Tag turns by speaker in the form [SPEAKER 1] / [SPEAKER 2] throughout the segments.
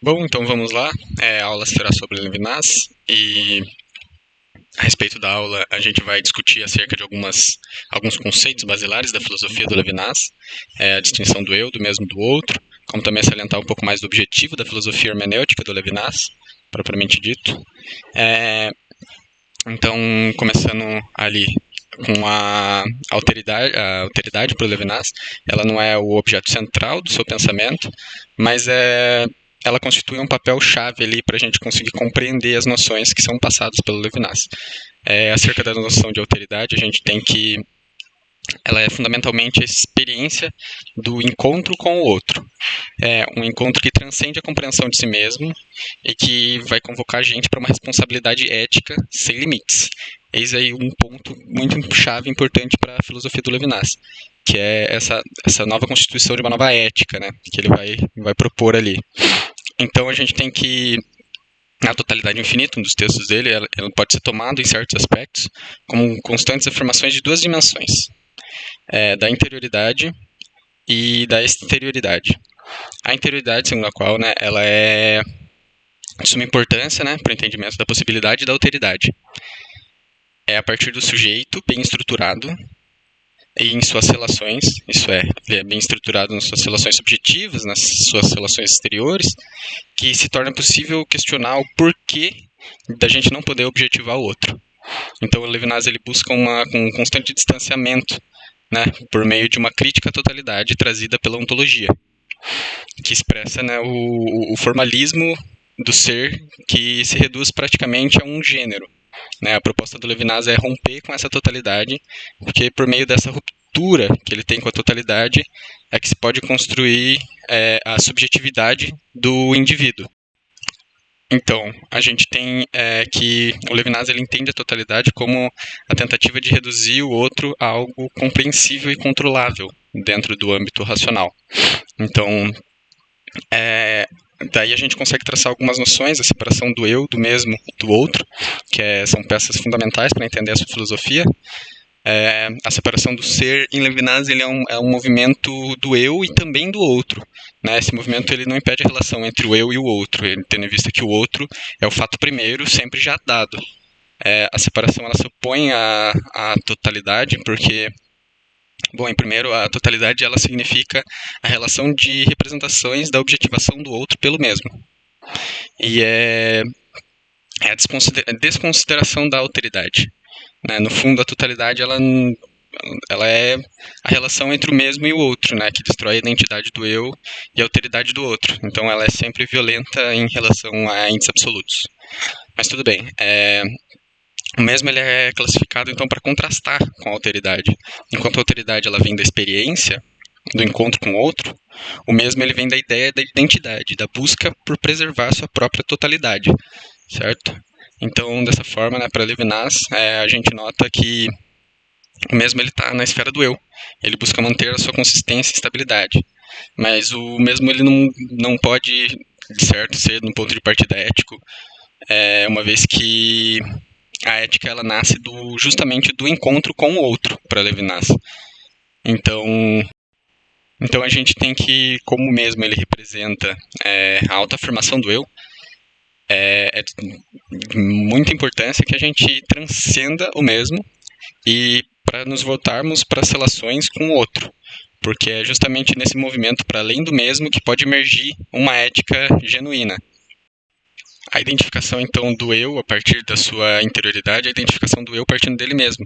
[SPEAKER 1] Bom, então vamos lá. A aula será sobre Levinas e a respeito da aula a gente vai discutir acerca de alguns conceitos basilares da filosofia do Levinas, a distinção do eu, do mesmo, do outro, como também salientar um pouco mais do objetivo da filosofia hermenêutica do Levinas, propriamente dito. Então, começando ali com a alteridade para o Levinas, ela não é o objeto central do seu pensamento, mas ela constitui um papel-chave ali para a gente conseguir compreender as noções que são passadas pelo Levinas. Acerca da noção de alteridade, a gente tem que ela é fundamentalmente a experiência do encontro com o outro. É um encontro que transcende a compreensão de si mesmo e que vai convocar a gente para uma responsabilidade ética sem limites. Eis aí um ponto muito chave importante para a filosofia do Levinas, que é essa nova constituição de uma nova ética, né, que ele vai propor ali. Então a gente tem que a totalidade infinita, um dos textos dele, ela pode ser tomada em certos aspectos como constantes afirmações de duas dimensões, da interioridade e da exterioridade. A interioridade, segundo a qual, né, ela é de suma importância, né, para o entendimento da possibilidade da alteridade. É a partir do sujeito bem estruturado e em suas relações, isso é, ele é bem estruturado nas suas relações subjetivas, nas suas relações exteriores, que se torna possível questionar o porquê da gente não poder objetivar o outro. Então o Levinas ele busca um constante distanciamento, né, por meio de uma crítica à totalidade trazida pela ontologia, que expressa, né, o formalismo do ser que se reduz praticamente a um gênero. Né? A proposta do Levinas é romper com essa totalidade, porque por meio dessa ruptura que ele tem com a totalidade é que se pode construir a subjetividade do indivíduo. Então, a gente tem que o Levinas ele entende a totalidade como a tentativa de reduzir o outro a algo compreensível e controlável dentro do âmbito racional. Então, daí a gente consegue traçar algumas noções, a separação do eu, do mesmo e do outro, que são peças fundamentais para entender essa filosofia. A separação do ser em Levinas ele é um movimento do eu e também do outro. Né? Esse movimento ele não impede a relação entre o eu e o outro, ele tendo em vista que o outro é o fato primeiro, sempre já dado. A separação ela se opõe à totalidade, porque, bom, em primeiro, a totalidade ela significa a relação de representações da objetivação do outro pelo mesmo. E é a desconsideração da alteridade. Né? No fundo, a totalidade ela é a relação entre o mesmo e o outro, né? Que destrói a identidade do eu e a alteridade do outro. Então, ela é sempre violenta em relação a índices absolutos. Mas tudo bem. O mesmo ele é classificado então para contrastar com a alteridade. Enquanto a alteridade ela vem da experiência, do encontro com o outro, o mesmo ele vem da ideia da identidade, da busca por preservar a sua própria totalidade, certo? Então, dessa forma, né, para Levinas, a gente nota que o mesmo ele está na esfera do eu. Ele busca manter a sua consistência e estabilidade. Mas o mesmo ele não pode, de certo, ser no ponto de partida ético, uma vez que a ética ela nasce justamente do encontro com o outro, para Levinas. Então a gente tem que, como mesmo ele representa a autoafirmação do eu, é de muita importância que a gente transcenda o mesmo e para nos voltarmos para as relações com o outro, porque é justamente nesse movimento para além do mesmo que pode emergir uma ética genuína. A identificação, então, do eu a partir da sua interioridade, a identificação do eu partindo dele mesmo.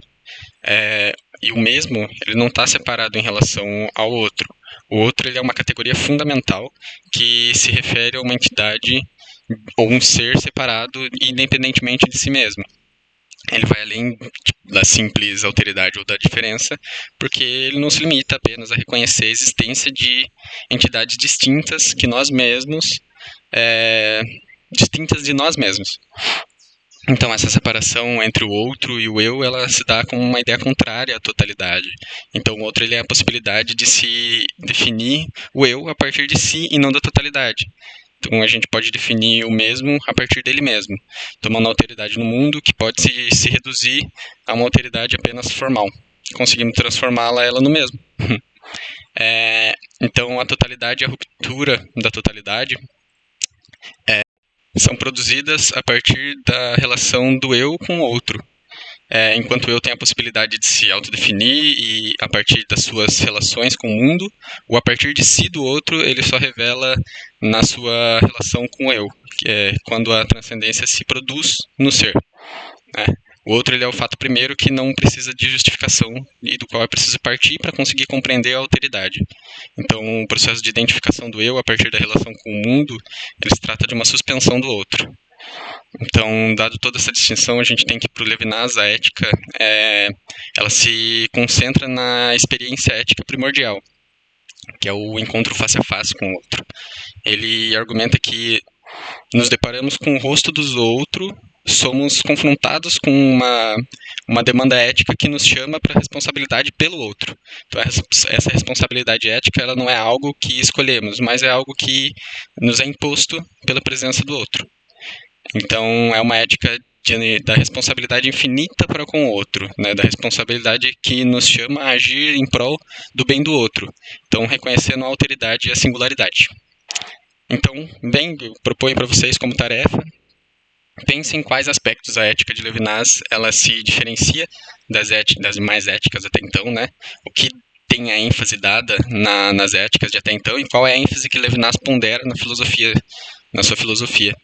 [SPEAKER 1] E o mesmo, ele não está separado em relação ao outro. O outro ele é uma categoria fundamental que se refere a uma entidade ou um ser separado independentemente de si mesmo. Ele vai além da simples alteridade ou da diferença, porque ele não se limita apenas a reconhecer a existência de entidades distintas que nós mesmos, distintas de nós mesmos. Então, essa separação entre o outro e o eu, ela se dá como uma ideia contrária à totalidade. Então, o outro ele é a possibilidade de se definir o eu a partir de si e não da totalidade. Então, a gente pode definir o mesmo a partir dele mesmo, tomando uma alteridade no mundo que pode se reduzir a uma alteridade apenas formal. Conseguimos transformá-la ela no mesmo. Então, a totalidade, a ruptura da totalidade, são produzidas a partir da relação do eu com o outro. Enquanto o eu tem a possibilidade de se autodefinir e a partir das suas relações com o mundo, ou a partir de si do outro, ele só revela na sua relação com o eu, que é quando a transcendência se produz no ser, né? O outro ele é o fato primeiro que não precisa de justificação e do qual é preciso partir para conseguir compreender a alteridade. Então, o processo de identificação do eu a partir da relação com o mundo, ele se trata de uma suspensão do outro. Então, dado toda essa distinção, a gente tem que, para o Levinas, a ética, ela se concentra na experiência ética primordial, que é o encontro face a face com o outro. Ele argumenta que nos deparamos com o rosto do outro, somos confrontados com uma demanda ética que nos chama para a responsabilidade pelo outro. Então, essa responsabilidade ética ela não é algo que escolhemos, mas é algo que nos é imposto pela presença do outro. Então, é uma ética da responsabilidade infinita para com o outro, né? Da responsabilidade que nos chama a agir em prol do bem do outro. Então, reconhecendo a alteridade e a singularidade. Então, eu proponho para vocês como tarefa, pensem em quais aspectos a ética de Levinas ela se diferencia das demais éticas até então, né? O que tem a ênfase dada nas éticas de até então e qual é a ênfase que Levinas pondera na sua filosofia.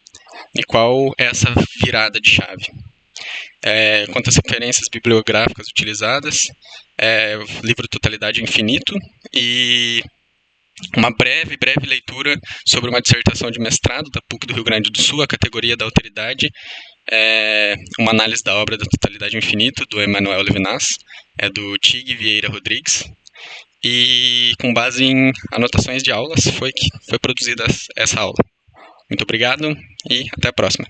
[SPEAKER 1] E qual é essa virada de chave? Quanto às referências bibliográficas utilizadas, o livro Totalidade Infinito e uma breve leitura sobre uma dissertação de mestrado da PUC do Rio Grande do Sul, a categoria da alteridade, uma análise da obra da Totalidade Infinito, do Emmanuel Levinas, do Tig Vieira Rodrigues, e com base em anotações de aulas foi produzida essa aula. Muito obrigado e até a próxima.